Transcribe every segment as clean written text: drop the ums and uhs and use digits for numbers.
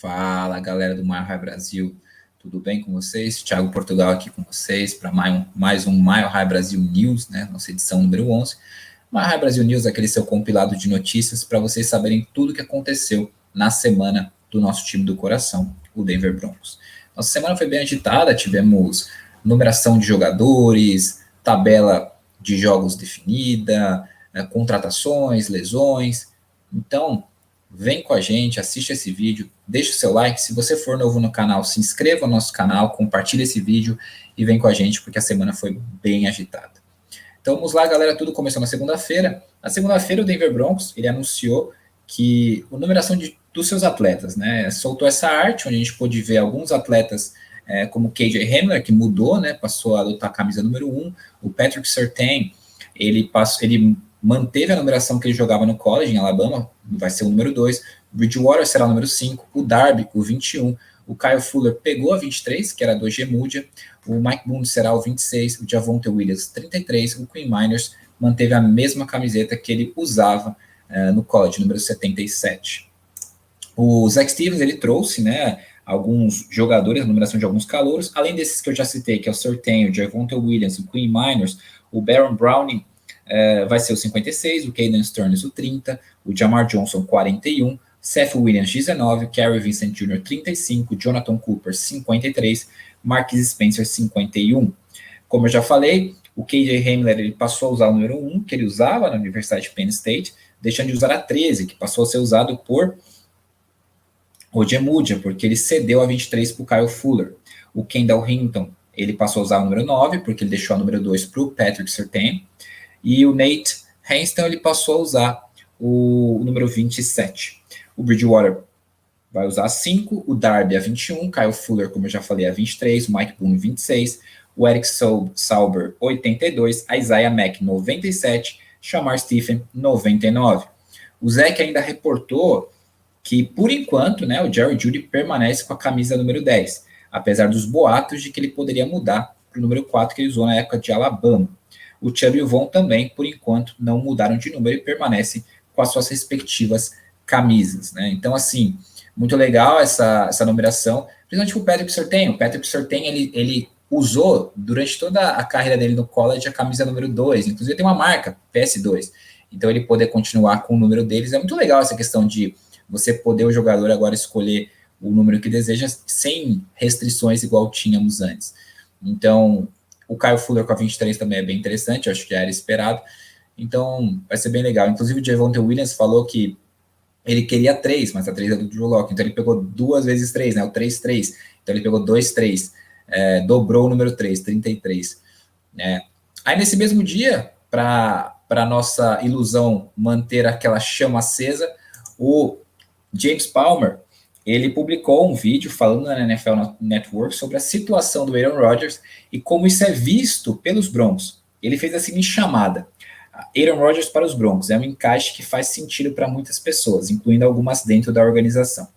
Fala, galera do Mile High Brasil, tudo bem com vocês? Thiago Portugal aqui com vocês para mais um Mile High Brasil News, né? Nossa edição número 11. Mile High Brasil News é aquele seu compilado de notícias para vocês saberem tudo o que aconteceu na semana do nosso time do coração, o Denver Broncos. Nossa semana foi bem agitada, tivemos numeração de jogadores, tabela de jogos definida, contratações, lesões. Então, vem com a gente, assiste esse vídeo, deixa o seu like. Se você for novo no canal, se inscreva no nosso canal, compartilhe esse vídeo e vem com a gente, porque a semana foi bem agitada. Então vamos lá, galera, tudo começou na segunda-feira. Na segunda-feira, o Denver Broncos, ele anunciou que a numeração dos seus atletas, né? Soltou essa arte, onde a gente pôde ver alguns atletas como KJ Hamler, que mudou, né? Passou a adotar a camisa número 1. O Patrick Surtain, ele manteve a numeração que ele jogava no college, em Alabama, vai ser o número 2. O Bridgewater será o número 5. O Darby, o 21. O Kyle Fuller pegou a 23, que era do Gemudia. O Mike Boone será o 26. O Javonte Williams, 33. O Quinn Miners manteve a mesma camiseta que ele usava no college, número 77. O Zach Stevens, ele trouxe, né, alguns jogadores, a numeração de alguns calouros, além desses que eu já citei, que é o Surtain, o Javonte Williams, o Quinn Miners, o Baron Browning, vai ser o 56, o Caden Stearns o 30, o Jamar Johnson 41, Seth Williams 19, Kerry Vincent Jr. 35, Jonathan Cooper 53, Marquis Spencer 51. Como eu já falei, o KJ Hamler ele passou a usar o número 1, que ele usava na Universidade de Penn State, deixando de usar a 13, que passou a ser usado por Ojemudia, porque ele cedeu a 23 para o Kyle Fuller. O Kendall Hinton, ele passou a usar o número 9, porque ele deixou a número 2 para o Patrick Surtain. E o Nate Hainston, ele passou a usar o número 27. O Bridgewater vai usar a 5, o Darby a 21, Kyle Fuller, como eu já falei, a 23, o Mike Boone 26, o Eric Sauber 82, a Isaiah Mack 97, Shamar Stephen 99. O Zach ainda reportou que, por enquanto, né, o Jerry Jeudy permanece com a camisa número 10, apesar dos boatos de que ele poderia mudar para o número 4 que ele usou na época de Alabama. O Chubb e o Von também, por enquanto, não mudaram de número e permanecem com as suas respectivas camisas, né? Então, assim, muito legal essa numeração, principalmente o Patrick Surtain. O Patrick Surtain, ele usou, durante toda a carreira dele no college, a camisa número 2. Inclusive, tem uma marca, PS2. Então, ele poder continuar com o número deles. É muito legal essa questão de você poder, o jogador, agora escolher o número que deseja sem restrições igual tínhamos antes. Então, o Kyle Fuller com a 23 também é bem interessante, eu acho que já era esperado. Então, vai ser bem legal. Inclusive, o Javonte Williams falou que ele queria 3, mas a 3 é do Drew Lock. Então, ele pegou 2 vezes 3, né? O 3-3. Então, ele pegou 2-3. Dobrou o número 3, 33. Né? Aí, nesse mesmo dia, para nossa ilusão manter aquela chama acesa, o James Palmer, ele publicou um vídeo falando na NFL Network sobre a situação do Aaron Rodgers e como isso é visto pelos Broncos. Ele fez a seguinte chamada: Aaron Rodgers para os Broncos. É um encaixe que faz sentido para muitas pessoas, incluindo algumas dentro da organização.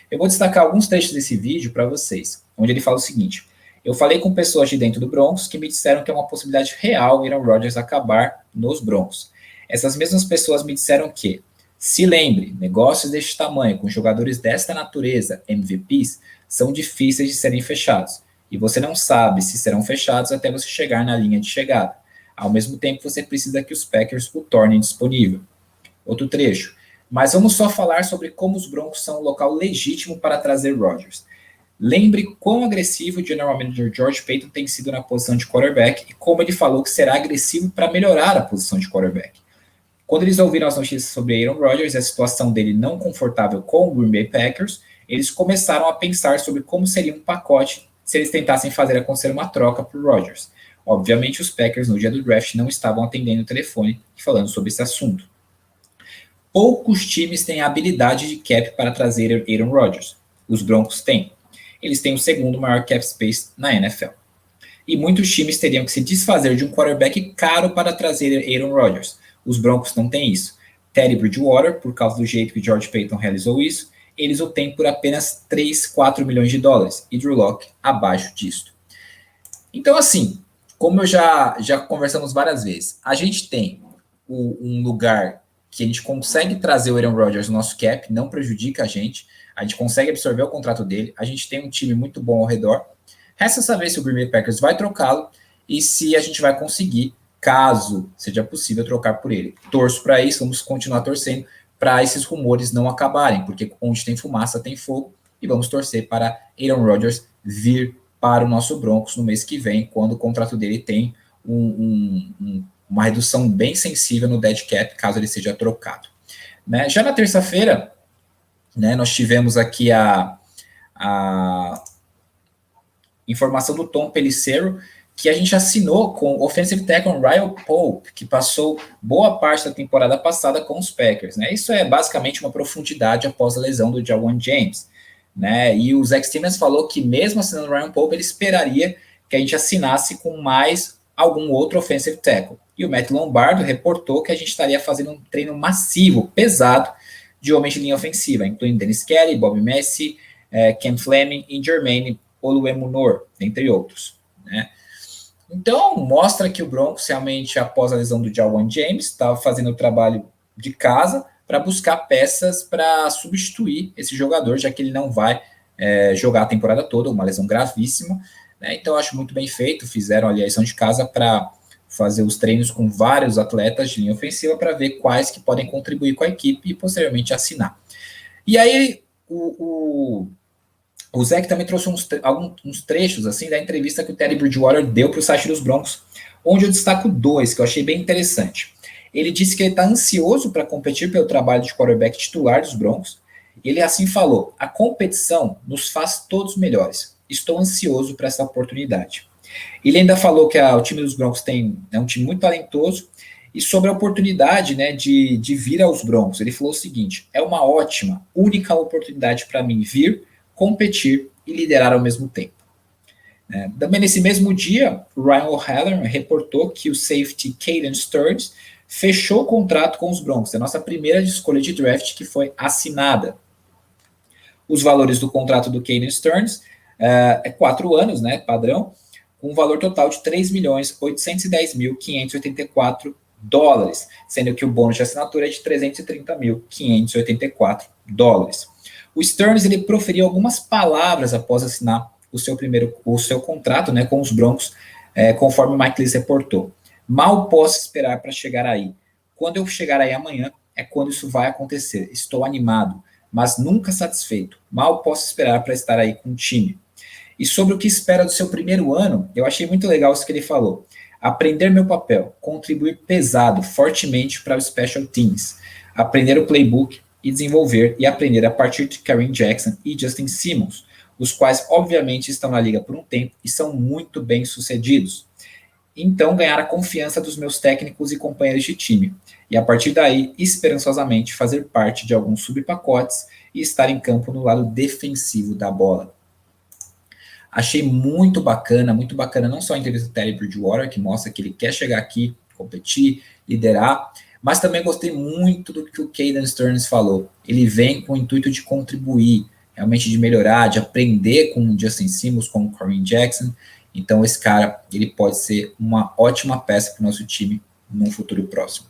Eu vou destacar alguns trechos desse vídeo para vocês, onde ele fala o seguinte: eu falei com pessoas de dentro do Broncos que me disseram que é uma possibilidade real o Aaron Rodgers acabar nos Broncos. Essas mesmas pessoas me disseram que, se lembre, negócios deste tamanho, com jogadores desta natureza, MVPs, são difíceis de serem fechados. E você não sabe se serão fechados até você chegar na linha de chegada. Ao mesmo tempo, você precisa que os Packers o tornem disponível. Outro trecho. Mas vamos só falar sobre como os Broncos são um local legítimo para trazer Rodgers. Lembre quão agressivo o General Manager George Paton tem sido na posição de quarterback e como ele falou que será agressivo para melhorar a posição de quarterback. Quando eles ouviram as notícias sobre Aaron Rodgers e a situação dele não confortável com o Green Bay Packers, eles começaram a pensar sobre como seria um pacote se eles tentassem fazer acontecer uma troca por Rodgers. Obviamente, os Packers, no dia do draft, não estavam atendendo o telefone e falando sobre esse assunto. Poucos times têm a habilidade de cap para trazer Aaron Rodgers. Os Broncos têm. Eles têm o segundo maior cap space na NFL. E muitos times teriam que se desfazer de um quarterback caro para trazer Aaron Rodgers. Os Broncos não têm isso. Teddy Bridgewater, por causa do jeito que George Paton realizou isso, eles o têm por apenas 3, 4 milhões de dólares. E Drew Lock abaixo disto. Então, assim, como eu já conversamos várias vezes, a gente tem um lugar que a gente consegue trazer o Aaron Rodgers no nosso cap, não prejudica a gente consegue absorver o contrato dele, a gente tem um time muito bom ao redor. Resta saber se o Green Bay Packers vai trocá-lo e se a gente vai conseguir, caso seja possível, trocar por ele. Torço para isso, vamos continuar torcendo para esses rumores não acabarem, porque onde tem fumaça tem fogo, e vamos torcer para Aaron Rodgers vir para o nosso Broncos no mês que vem, quando o contrato dele tem uma redução bem sensível no dead cap, caso ele seja trocado. Né? Já na terça-feira, né, nós tivemos aqui a informação do Tom Pelissero, que a gente assinou com o offensive tackle Ryan Pope, que passou boa parte da temporada passada com os Packers. Né? Isso é basicamente uma profundidade após a lesão do Jawan James. Né? E o Zach Stevens falou que mesmo assinando o Ryan Pope, ele esperaria que a gente assinasse com mais algum outro offensive tackle. E o Matt Lombardo reportou que a gente estaria fazendo um treino massivo, pesado, de homens de linha ofensiva, incluindo Dennis Kelly, Bob Messi, Ken Fleming e Jermaine Oluemunor, entre outros. Né? Então, mostra que o Broncos realmente, após a lesão do Jawan James, estava fazendo o trabalho de casa para buscar peças para substituir esse jogador, já que ele não vai jogar a temporada toda, uma lesão gravíssima. Né? Então, acho muito bem feito, fizeram ali a lição de casa para fazer os treinos com vários atletas de linha ofensiva para ver quais que podem contribuir com a equipe e posteriormente assinar. E aí, o Zach também trouxe alguns trechos assim da entrevista que o Teddy Bridgewater deu para o site dos Broncos, onde eu destaco dois que eu achei bem interessante. Ele disse que ele está ansioso para competir pelo trabalho de quarterback titular dos Broncos. Ele assim falou: a competição nos faz todos melhores. Estou ansioso para essa oportunidade. Ele ainda falou que o time dos Broncos é um time muito talentoso, e sobre a oportunidade, né, de vir aos Broncos. Ele falou o seguinte: é uma ótima, única oportunidade para mim vir, competir e liderar ao mesmo tempo. Também nesse mesmo dia, o Ryan O'Halloran reportou que o safety Caden Stearns fechou o contrato com os Broncos, a nossa primeira escolha de draft que foi assinada. Os valores do contrato do Caden Stearns é 4 anos, né, padrão, com um valor total de $3.810.584, sendo que o bônus de assinatura é de $330.584. O Stearns ele proferiu algumas palavras após assinar o seu contrato, né, com os Broncos, conforme o Mike Lees reportou. Mal posso esperar para chegar aí. Quando eu chegar aí amanhã, é quando isso vai acontecer. Estou animado, mas nunca satisfeito. Mal posso esperar para estar aí com o time. E sobre o que espera do seu primeiro ano, eu achei muito legal isso que ele falou. Aprender meu papel, contribuir pesado, fortemente para os special teams, aprender o playbook e desenvolver e aprender a partir de Kareem Jackson e Justin Simmons, os quais obviamente estão na liga por um tempo e são muito bem sucedidos. Então ganhar a confiança dos meus técnicos e companheiros de time, e a partir daí, esperançosamente, fazer parte de alguns subpacotes e estar em campo no lado defensivo da bola. Achei muito bacana não só a entrevista do Teddy Bridgewater, que mostra que ele quer chegar aqui, competir, liderar, mas também gostei muito do que o Caden Stearns falou. Ele vem com o intuito de contribuir, realmente de melhorar, de aprender com o Justin Simmons, com o Kareem Jackson. Então esse cara, ele pode ser uma ótima peça para o nosso time num futuro próximo.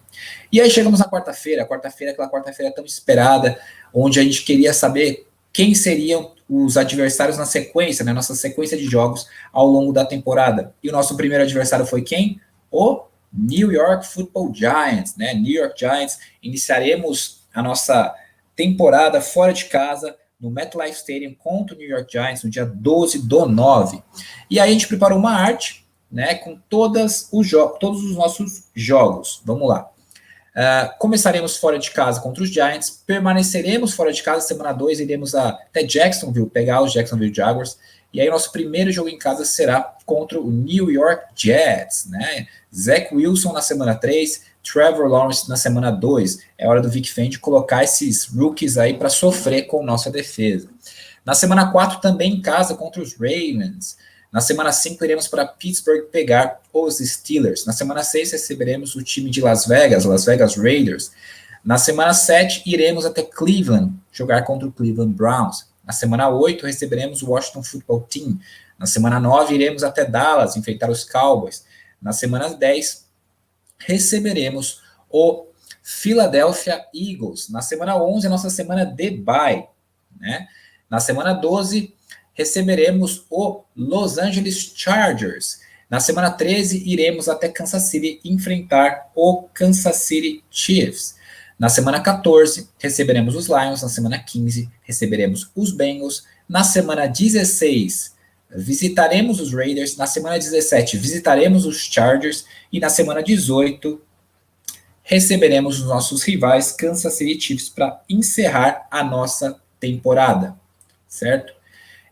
E aí chegamos na quarta-feira, aquela quarta-feira tão esperada, onde a gente queria saber quem seriam os adversários na sequência, né, nossa sequência de jogos ao longo da temporada. E o nosso primeiro adversário foi quem? O New York Football Giants, né? New York Giants. Iniciaremos a nossa temporada fora de casa no MetLife Stadium contra o New York Giants no dia 12/9. E aí a gente preparou uma arte, né, com todos os nossos jogos. Vamos lá. Começaremos fora de casa contra os Giants, permaneceremos fora de casa, semana 2, iremos até Jacksonville, pegar os Jacksonville Jaguars, e aí o nosso primeiro jogo em casa será contra o New York Jets, né? Zach Wilson na semana 3, Trevor Lawrence na semana 2, é hora do Vic Fangio colocar esses rookies aí para sofrer com nossa defesa. Na semana 4 também em casa contra os Ravens. Na semana 5, iremos para Pittsburgh pegar os Steelers. Na semana 6, receberemos o time de Las Vegas Raiders. Na semana 7, iremos até Cleveland, jogar contra o Cleveland Browns. Na semana 8, receberemos o Washington Football Team. Na semana 9, iremos até Dallas, enfrentar os Cowboys. Na semana 10, receberemos o Philadelphia Eagles. Na semana 11, a nossa semana de bye, né? Na semana 12, receberemos o Los Angeles Chargers. Na semana 13, iremos até Kansas City enfrentar o Kansas City Chiefs. Na semana 14, receberemos os Lions. Na semana 15, receberemos os Bengals. Na semana 16, visitaremos os Raiders. Na semana 17, visitaremos os Chargers. E na semana 18, receberemos os nossos rivais Kansas City Chiefs para encerrar a nossa temporada, certo?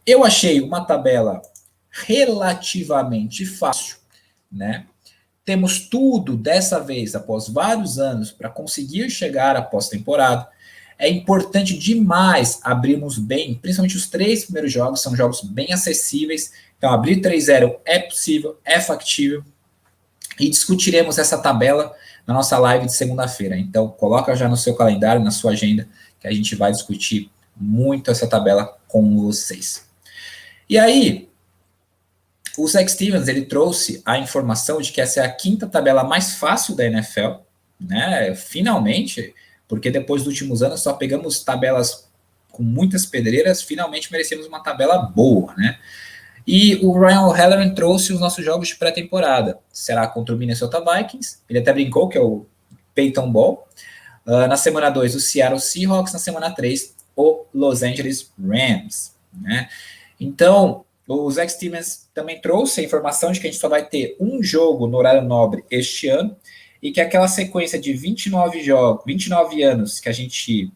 Eu achei uma tabela relativamente fácil, né? Temos tudo dessa vez, após vários anos, para conseguir chegar à pós-temporada. É importante demais abrirmos bem, principalmente os 3 primeiros jogos, são jogos bem acessíveis. Então, abrir 3-0 é possível, é factível. E discutiremos essa tabela na nossa live de segunda-feira. Então, coloca já no seu calendário, na sua agenda, que a gente vai discutir muito essa tabela com vocês. E aí, o Zach Stevens, ele trouxe a informação de que essa é a 5ª tabela mais fácil da NFL, né? Finalmente, porque depois dos últimos anos só pegamos tabelas com muitas pedreiras, finalmente merecemos uma tabela boa, né? E o Ryan O'Halloran trouxe os nossos jogos de pré-temporada. Será contra o Minnesota Vikings, ele até brincou que é o Peyton Ball. Na semana 2, o Seattle Seahawks. Na semana 3, o Los Angeles Rams, né? Então, o Zach Stevens também trouxe a informação de que a gente só vai ter um jogo no horário nobre este ano e que aquela sequência de 29 anos que a gente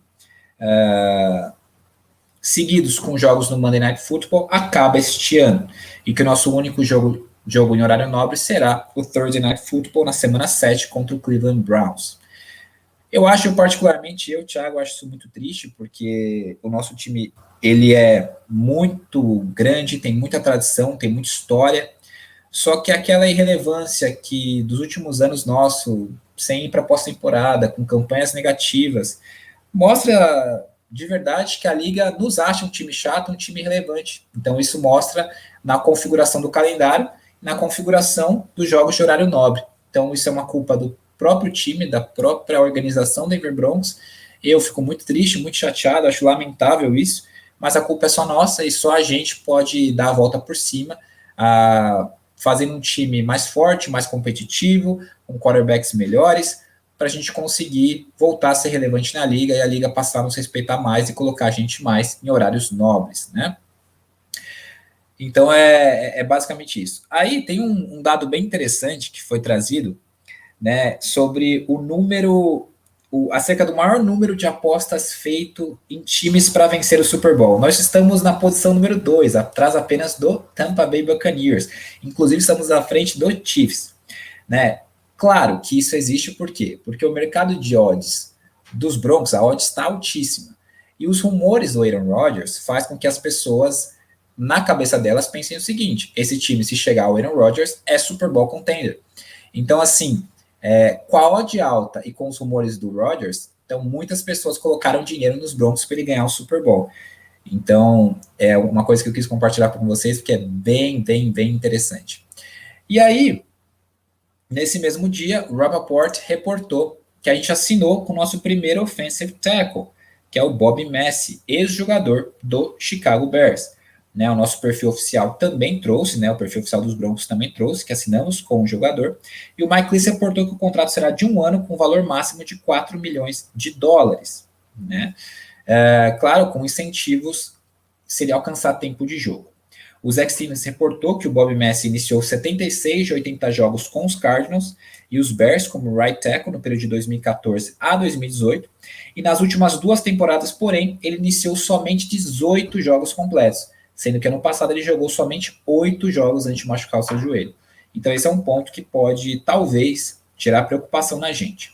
seguidos com jogos no Monday Night Football acaba este ano e que o nosso único jogo em horário nobre será o Thursday Night Football na semana 7 contra o Cleveland Browns. Eu acho particularmente, Thiago, acho isso muito triste, porque o nosso time, ele é muito grande, tem muita tradição, tem muita história, só que aquela irrelevância que dos últimos anos nosso, sem ir para pós-temporada, com campanhas negativas, mostra de verdade que a Liga nos acha um time chato, um time irrelevante. Então isso mostra na configuração do calendário, na configuração dos jogos de horário nobre. Então isso é uma culpa do próprio time, da própria organização Denver Broncos. Eu fico muito triste, muito chateado, acho lamentável isso, mas a culpa é só nossa e só a gente pode dar a volta por cima, fazendo um time mais forte, mais competitivo, com quarterbacks melhores, para a gente conseguir voltar a ser relevante na liga e a liga passar a nos respeitar mais e colocar a gente mais em horários nobres, né? Então é basicamente isso. Aí tem um dado bem interessante que foi trazido, né, sobre o número, acerca do maior número de apostas feito em times para vencer o Super Bowl. Nós estamos na posição número 2, atrás apenas do Tampa Bay Buccaneers. Inclusive estamos à frente do Chiefs, né? Claro que isso existe por quê? Porque o mercado de odds dos Broncos, a odds está altíssima. E os rumores do Aaron Rodgers faz com que as pessoas, na cabeça delas, pensem o seguinte: esse time, se chegar ao Aaron Rodgers, é Super Bowl contender. Então, assim, com a odd alta e com os rumores do Rodgers, então muitas pessoas colocaram dinheiro nos Broncos para ele ganhar o Super Bowl. Então, é uma coisa que eu quis compartilhar com vocês, porque é bem, bem, bem interessante. E aí, nesse mesmo dia, o Rapoport reportou que a gente assinou com o nosso primeiro offensive tackle, que é o Bob Messi, ex-jogador do Chicago Bears. Né, o nosso perfil oficial também trouxe, né, o perfil oficial dos Broncos também trouxe, que assinamos com o jogador, e o Mike Leach reportou que o contrato será de 1 ano com valor máximo de $4 milhões. Né? Claro, com incentivos se ele alcançar tempo de jogo. O Zach Stevens reportou que o Bob Messi iniciou 76 de 80 jogos com os Cardinals e os Bears como right tackle no período de 2014 a 2018, e nas últimas 2 temporadas, porém, ele iniciou somente 18 jogos completos, sendo que ano passado ele jogou somente 8 jogos antes de machucar o seu joelho. Então esse é um ponto que pode, talvez, tirar preocupação na gente.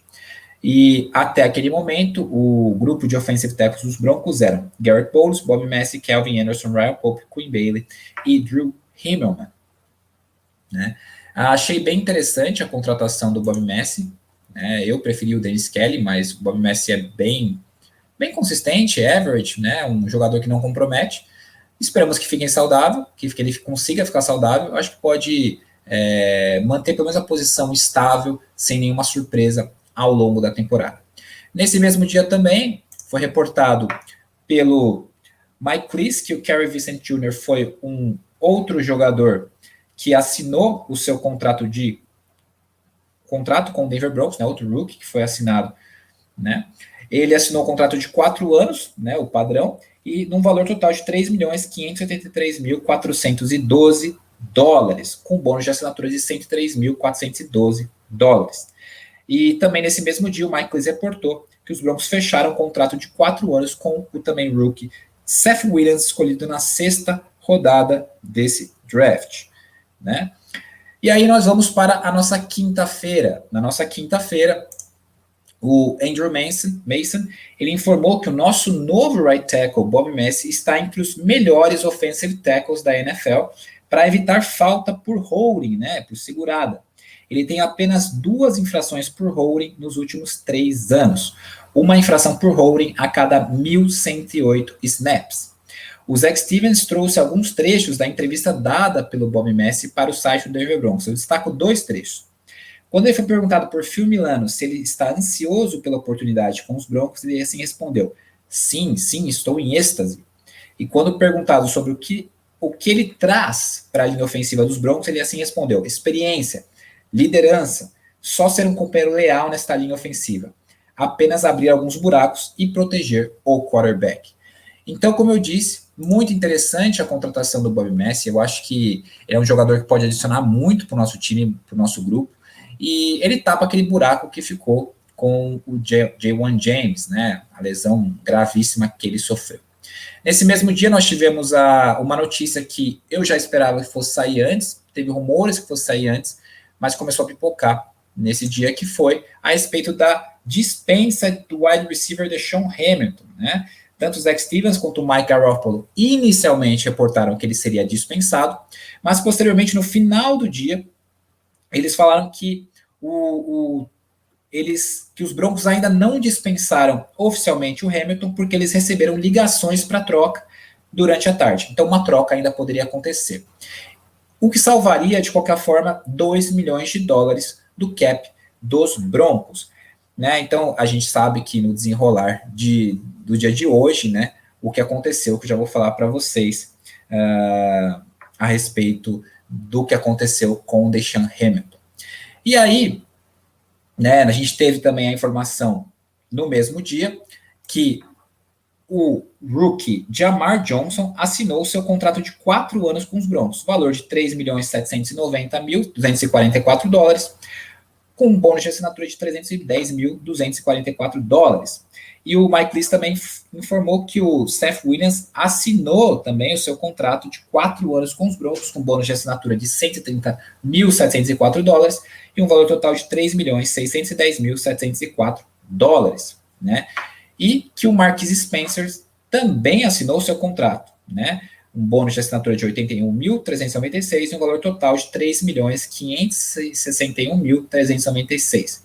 E até aquele momento, o grupo de offensive tackles dos Broncos eram Garrett Bowles, Bob Messi, Kelvin Anderson, Ryan Pope, Quinn Bailey e Drew Himmelman. Né? Achei bem interessante a contratação do Bob Messi. Né? Eu preferi o Dennis Kelly, mas o Bob Messi é bem consistente, average, né? Um jogador que não compromete. Esperamos que fique saudável, que ele consiga ficar saudável. Acho que pode manter pelo menos a posição estável, sem nenhuma surpresa ao longo da temporada. Nesse mesmo dia também, foi reportado pelo Mike Cleese que o Kerry Vincent Jr. foi um outro jogador que assinou o seu contrato com o Denver Broncos, né, outro rookie que foi assinado, né? Ele assinou um contrato de 4 anos, né, o padrão, e num valor total de 3.583.412 dólares, com bônus de assinatura de 103.412 dólares. E também nesse mesmo dia, o Mike Cleese reportou que os Broncos fecharam um contrato de 4 anos com o também rookie Seth Williams, escolhido na 6ª rodada desse draft, né? E aí nós vamos para a nossa quinta-feira. Na nossa quinta-feira, o Andrew Mason, ele informou que o nosso novo right tackle, Bob Messi, está entre os melhores offensive tackles da NFL para evitar falta por holding, né, por segurada. Ele tem apenas 2 infrações por holding nos últimos 3 anos. Uma infração por holding a cada 1.108 snaps. O Zach Stevens trouxe alguns trechos da entrevista dada pelo Bob Messi para o site do Denver Broncos. Eu destaco 2 trechos. Quando ele foi perguntado por Phil Milano se ele está ansioso pela oportunidade com os Broncos, ele assim respondeu: sim, estou em êxtase. E quando perguntado sobre o que ele traz para a linha ofensiva dos Broncos, ele assim respondeu: experiência, liderança, só ser um companheiro leal nesta linha ofensiva, apenas abrir alguns buracos e proteger o quarterback. Então, como eu disse, muito interessante a contratação do Bob Messi. Eu acho que ele é um jogador que pode adicionar muito para o nosso time, para o nosso grupo, e ele tapa aquele buraco que ficou com o Ja'Wuan James, né, a lesão gravíssima que ele sofreu. Nesse mesmo dia, nós tivemos uma notícia que eu já esperava que fosse sair antes, teve rumores que fosse sair antes, mas começou a pipocar nesse dia, que foi a respeito da dispensa do wide receiver Deshaun Hamilton, né? Tanto o Zach Stevens quanto o Mike Garoppolo inicialmente reportaram que ele seria dispensado, mas posteriormente, no final do dia, eles falaram que os Broncos ainda não dispensaram oficialmente o Hamilton, porque eles receberam ligações para troca durante a tarde. Então, uma troca ainda poderia acontecer. O que salvaria, de qualquer forma, 2 milhões de dólares do cap dos Broncos, né? Então, a gente sabe que no desenrolar do dia de hoje, né, o que aconteceu, que eu já vou falar para vocês a respeito do que aconteceu com o Deshaun Hamilton. E aí, né, a gente teve também a informação no mesmo dia que o rookie Jamar Johnson assinou seu contrato de 4 anos com os Broncos, valor de 3.790.244 dólares, com um bônus de assinatura de 310.244 dólares. E o Mike Cleese também informou que o Seth Williams assinou também o seu contrato de 4 anos com os Broncos, com bônus de assinatura de 130.704 dólares e um valor total de 3.610.704 dólares, né? E que o Marquis Spencer também assinou o seu contrato, né? Um bônus de assinatura de 81.396 e um valor total de 3.561.396.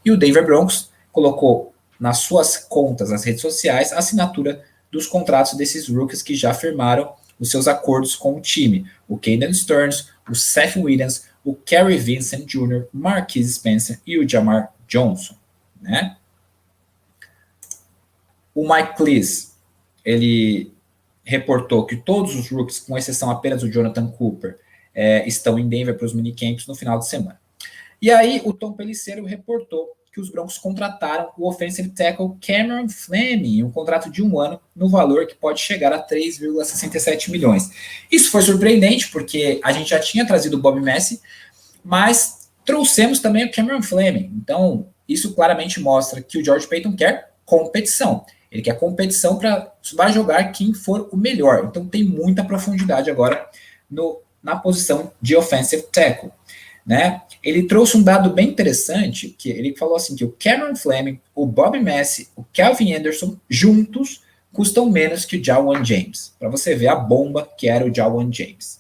E o Denver Broncos colocou nas suas contas, nas redes sociais, a assinatura dos contratos desses rookies que já firmaram os seus acordos com o time. O Caden Stearns, o Seth Williams, o Kerry Vincent Jr., Marquis Spencer e o Jamar Johnson, né? O Mike Cleese, ele reportou que todos os rookies, com exceção apenas do Jonathan Cooper, estão em Denver para os minicamps no final de semana. E aí o Tom Pelissero reportou que os Broncos contrataram o offensive tackle Cameron Fleming, um contrato de 1 ano, no valor que pode chegar a 3,67 milhões. Isso foi surpreendente, porque a gente já tinha trazido o Bob Messi, mas trouxemos também o Cameron Fleming. Então, isso claramente mostra que o George Paton quer competição. Ele quer competição para vai jogar quem for o melhor. Então, tem muita profundidade agora na posição de offensive tackle, né? Ele trouxe um dado bem interessante, que ele falou assim, que o Cameron Fleming, o Bob Messi, o Calvin Anderson, juntos, custam menos que o Ja'Wuan James, para você ver a bomba que era o Ja'Wuan James.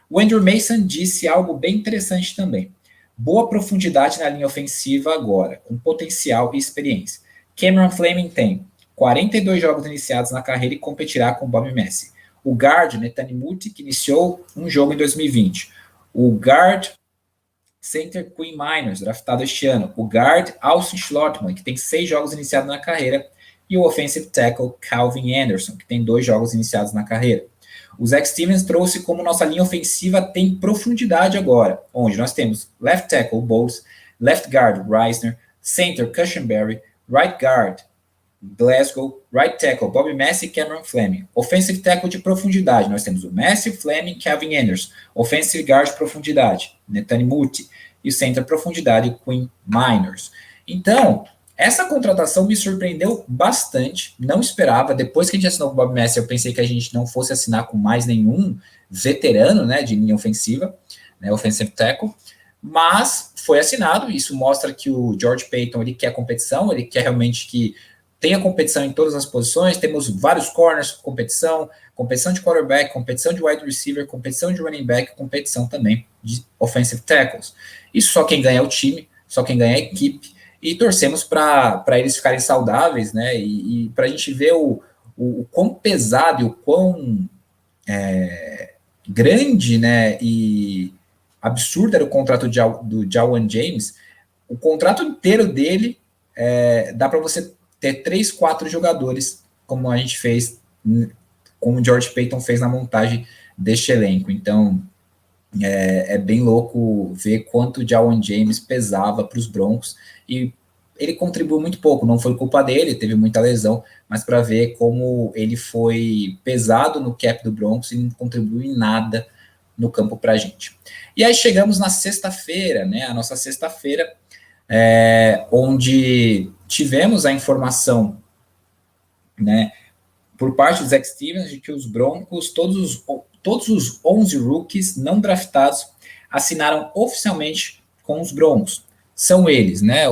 O Andrew Mason disse algo bem interessante também. Boa profundidade na linha ofensiva agora, com potencial e experiência. Cameron Fleming tem 42 jogos iniciados na carreira e competirá com o Bob Messi. O guard, Netane Muti, que iniciou um jogo em 2020. O guard Center Quinn Miners, draftado este ano. O guard Austin Schlottmann, que tem 6 jogos iniciados na carreira. E o offensive tackle Calvin Anderson, que tem 2 jogos iniciados na carreira. O Zach Stevens trouxe como nossa linha ofensiva tem profundidade agora, onde nós temos left tackle Bowles, left guard Reisner, center Cushenberry, right guard Glasgow, right tackle Bobby Massey e Cameron Fleming. Offensive tackle de profundidade, nós temos o Massey, Fleming, Calvin Anderson. Offensive guard de profundidade, Netane Muti. E o center profundidade, Quinn Miners. Então, essa contratação me surpreendeu bastante, não esperava. Depois que a gente assinou com o Bob Massey, eu pensei que a gente não fosse assinar com mais nenhum veterano, né, de linha ofensiva, né, offensive tackle, mas foi assinado. Isso mostra que o George Paton ele quer competição, ele quer realmente que tenha competição em todas as posições. Temos vários corners, competição de quarterback, competição de wide receiver, competição de running back, competição também de offensive tackles. Isso só quem ganha é o time, só quem ganha é a equipe. E torcemos para eles ficarem saudáveis, né? E para a gente ver o quão pesado e o quão grande, né? E absurdo era o contrato do Jawan James. O contrato inteiro dele dá para você ter 3, 4 jogadores, como a gente fez, como o George Paton fez na montagem deste elenco. Então, é bem louco ver quanto o Jawan James pesava para os Broncos, e ele contribuiu muito pouco, não foi culpa dele, teve muita lesão, mas para ver como ele foi pesado no cap do Broncos e não contribuiu em nada no campo para a gente. E aí chegamos na sexta-feira, né, a nossa sexta-feira, onde tivemos a informação, né, por parte do Zach Stevens, de que os Broncos, todos os 11 rookies não draftados assinaram oficialmente com os Broncos. São eles, né?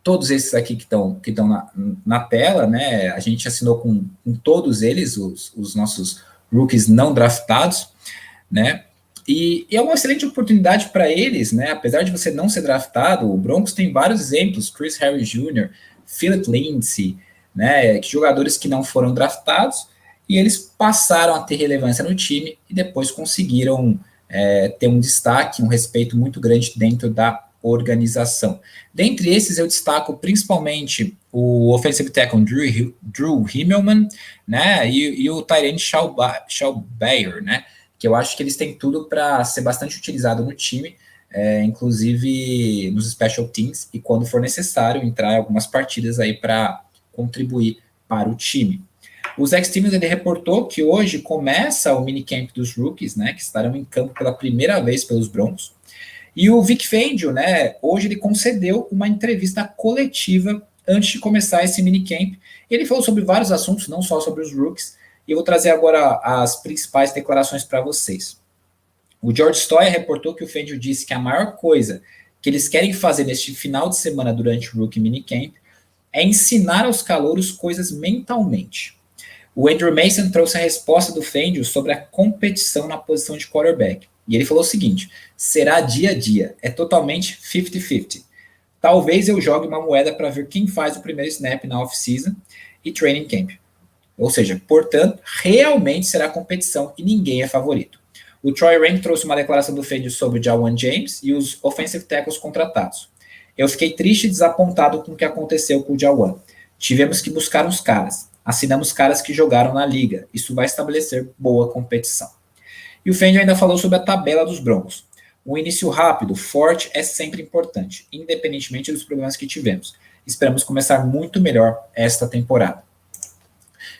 Todos esses aqui que estão na tela, né? A gente assinou com todos eles, os nossos rookies não draftados, né? E é uma excelente oportunidade para eles, né? Apesar de você não ser draftado, o Broncos tem vários exemplos: Chris Harris Jr., Philip Lindsay, né? Jogadores que não foram draftados e eles passaram a ter relevância no time e depois conseguiram ter um destaque, um respeito muito grande dentro da organização. Dentre esses, eu destaco principalmente o offensive tackle Drew Himmelman, né, e o tight end Shaw Bayer, né, que eu acho que eles têm tudo para ser bastante utilizado no time, inclusive nos special teams, e quando for necessário, entrar em algumas partidas aí para contribuir para o time. O Zach Stevens, ele reportou que hoje começa o minicamp dos rookies, né, que estarão em campo pela primeira vez pelos Broncos. E o Vic Fangio, né, hoje ele concedeu uma entrevista coletiva antes de começar esse minicamp. Ele falou sobre vários assuntos, não só sobre os rookies, e eu vou trazer agora as principais declarações para vocês. O George Stoia reportou que o Fangio disse que a maior coisa que eles querem fazer neste final de semana durante o rookie minicamp é ensinar aos calouros coisas mentalmente. O Andrew Mason trouxe a resposta do Fangio sobre a competição na posição de quarterback. E ele falou o seguinte: será dia a dia, é totalmente 50-50. Talvez eu jogue uma moeda para ver quem faz o primeiro snap na off-season e training camp. Ou seja, portanto, realmente será competição e ninguém é favorito. O Troy Rank trouxe uma declaração do Fangio sobre o Jawan James e os offensive tackles contratados. Eu fiquei triste e desapontado com o que aconteceu com o Jawan. Tivemos que buscar uns caras. Assinamos caras que jogaram na liga. Isso vai estabelecer boa competição. E o Fangio ainda falou sobre a tabela dos Broncos. Um início rápido, forte, é sempre importante, independentemente dos problemas que tivemos. Esperamos começar muito melhor esta temporada.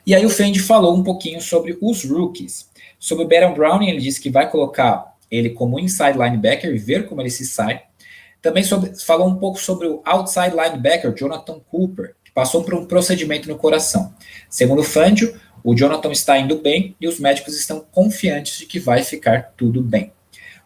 E aí o Fangio falou um pouquinho sobre os rookies. Sobre o Baron Browning, ele disse que vai colocar ele como inside linebacker e ver como ele se sai. Também falou um pouco sobre o outside linebacker, Jonathan Cooper, que passou por um procedimento no coração. Segundo o Fangio, o Jonathan está indo bem e os médicos estão confiantes de que vai ficar tudo bem.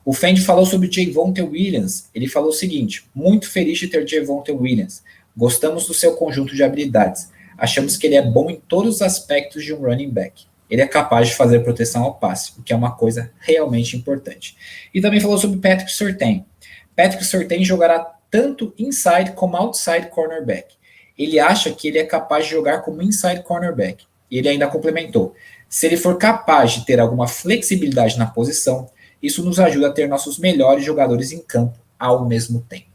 O Fangio falou sobre Javonte Williams. Ele falou o seguinte: muito feliz de ter Javonte Williams. Gostamos do seu conjunto de habilidades. Achamos que ele é bom em todos os aspectos de um running back. Ele é capaz de fazer proteção ao passe, o que é uma coisa realmente importante. E também falou sobre Patrick Surtain. Patrick Surtain jogará tanto inside como outside cornerback. Ele acha que ele é capaz de jogar como inside cornerback. E ele ainda complementou: se ele for capaz de ter alguma flexibilidade na posição, Isso nos ajuda a ter nossos melhores jogadores em campo ao mesmo tempo.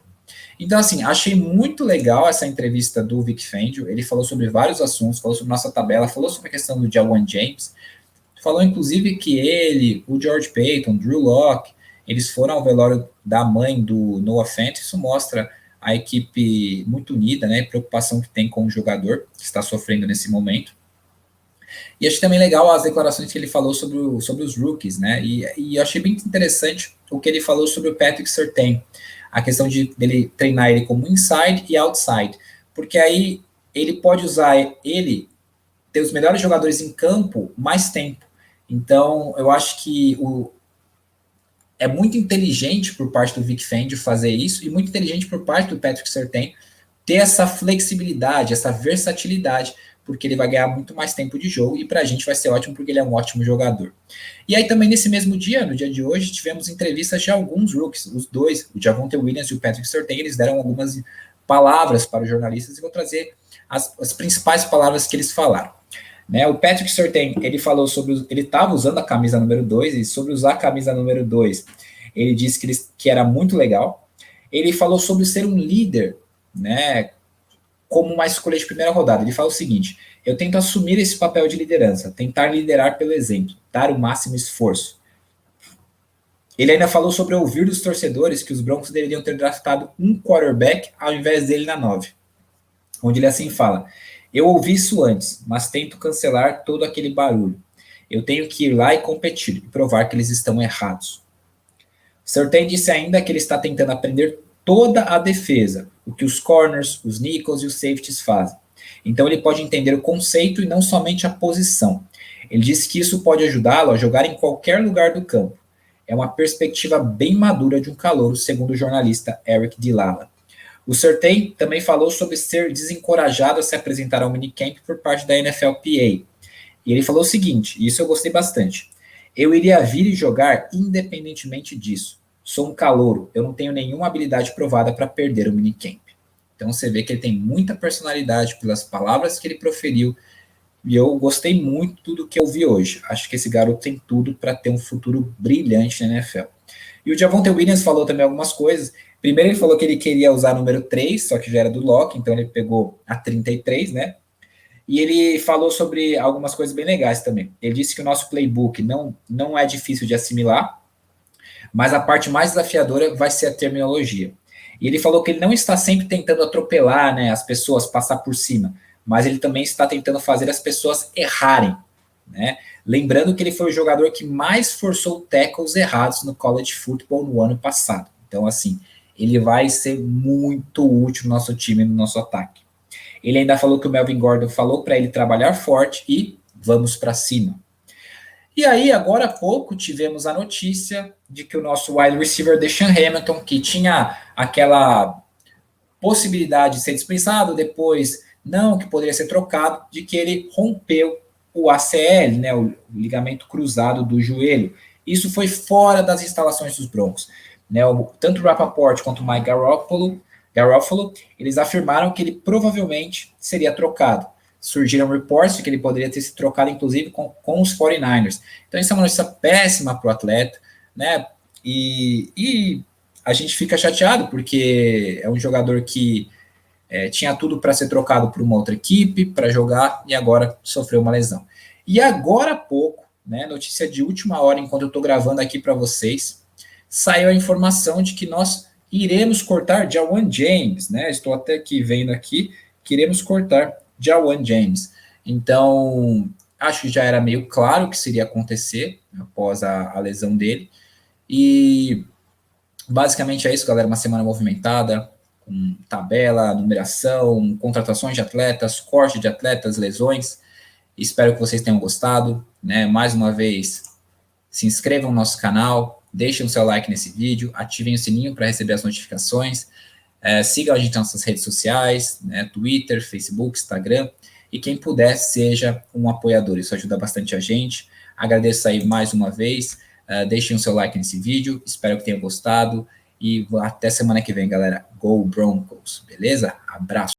Então, assim, achei muito legal essa entrevista do Vic Fangio. Ele falou sobre vários assuntos, falou sobre nossa tabela, falou sobre a questão do Jawan James, falou inclusive que ele, o George Payton, Drew Lock, eles foram ao velório da mãe do Noah Fant. Isso mostra a equipe muito unida, né? A preocupação que tem com o jogador que está sofrendo nesse momento. E achei também legal as declarações que ele falou sobre os rookies, né? E achei bem interessante o que ele falou sobre o Patrick Surtain, a questão dele treinar ele como inside e outside, porque aí ele pode usar ele, ter os melhores jogadores em campo mais tempo. Então, eu acho que é muito inteligente por parte do Vic Fangio fazer isso, e muito inteligente por parte do Patrick Surtain ter essa flexibilidade, essa versatilidade, porque ele vai ganhar muito mais tempo de jogo, e para a gente vai ser ótimo, porque ele é um ótimo jogador. E aí também nesse mesmo dia, no dia de hoje, tivemos entrevistas de alguns rookies, os dois, o Javonte Williams e o Patrick Surtain, eles deram algumas palavras para os jornalistas, e vou trazer as principais palavras que eles falaram. Né, o Patrick Surtain, ele falou sobre, ele estava usando a camisa número 2, e sobre usar a camisa número 2, ele disse que era muito legal. Ele falou sobre ser um líder, né, como uma escolha de primeira rodada. Ele fala o seguinte: eu tento assumir esse papel de liderança, tentar liderar pelo exemplo, dar o máximo esforço. Ele ainda falou sobre ouvir dos torcedores que os Broncos deveriam ter draftado um quarterback ao invés dele na 9, onde ele assim fala: eu ouvi isso antes, mas tento cancelar todo aquele barulho. Eu tenho que ir lá e competir, e provar que eles estão errados. Surtain disse ainda que ele está tentando aprender toda a defesa, o que os corners, os nickels e os safeties fazem. Então ele pode entender o conceito e não somente a posição. Ele disse que isso pode ajudá-lo a jogar em qualquer lugar do campo. É uma perspectiva bem madura de um calouro, segundo o jornalista Eric Dilala. O Surtain também falou sobre ser desencorajado a se apresentar ao minicamp por parte da NFLPA. E ele falou o seguinte, e isso eu gostei bastante: eu iria vir e jogar independentemente disso. Sou um calouro, eu não tenho nenhuma habilidade provada para perder o minicamp. Então você vê que ele tem muita personalidade pelas palavras que ele proferiu, e eu gostei muito do que eu vi hoje. Acho que esse garoto tem tudo para ter um futuro brilhante na NFL. E o Javonte Williams falou também algumas coisas. Primeiro ele falou que ele queria usar o número 3, só que já era do Locke, então ele pegou a 33, né? E ele falou sobre algumas coisas bem legais também. Ele disse que o nosso playbook não é difícil de assimilar, mas a parte mais desafiadora vai ser a terminologia. E ele falou que ele não está sempre tentando atropelar, né, as pessoas, passar por cima, mas ele também está tentando fazer as pessoas errarem, né? Lembrando que ele foi o jogador que mais forçou tackles errados no college football no ano passado. Então, assim, ele vai ser muito útil no nosso time, no nosso ataque. Ele ainda falou que o Melvin Gordon falou para ele trabalhar forte e vamos para cima. E aí, agora há pouco, tivemos a notícia de que o nosso wide receiver Deshaun Hamilton, que tinha aquela possibilidade de ser dispensado, depois não, que poderia ser trocado, de que ele rompeu o ACL, né, o ligamento cruzado do joelho. Isso foi fora das instalações dos Broncos. Né, tanto o Rappaport quanto o Mike Garofalo, eles afirmaram que ele provavelmente seria trocado. Surgiram reportes de que ele poderia ter se trocado, inclusive, com os 49ers. Então, isso é uma notícia péssima para o atleta, né? E a gente fica chateado, porque é um jogador que tinha tudo para ser trocado por uma outra equipe, para jogar, e agora sofreu uma lesão. E agora há pouco, né, notícia de última hora, enquanto eu estou gravando aqui para vocês, saiu a informação de que nós iremos cortar Jawan James, né? Estou até aqui vendo aqui, que iremos cortar Jawan James. Então, acho que já era meio claro o que seria acontecer após a lesão dele. E basicamente é isso, galera. Uma semana movimentada, com tabela, numeração, contratações de atletas, corte de atletas, lesões. Espero que vocês tenham gostado, né? Mais uma vez, se inscrevam no nosso canal, deixem o seu like nesse vídeo, ativem o sininho para receber as notificações. Sigam a gente nas nossas redes sociais, né, Twitter, Facebook, Instagram, e quem puder, seja um apoiador, isso ajuda bastante a gente. Agradeço aí mais uma vez, deixem o seu like nesse vídeo, espero que tenham gostado, e até semana que vem, galera. Go Broncos, beleza? Abraço!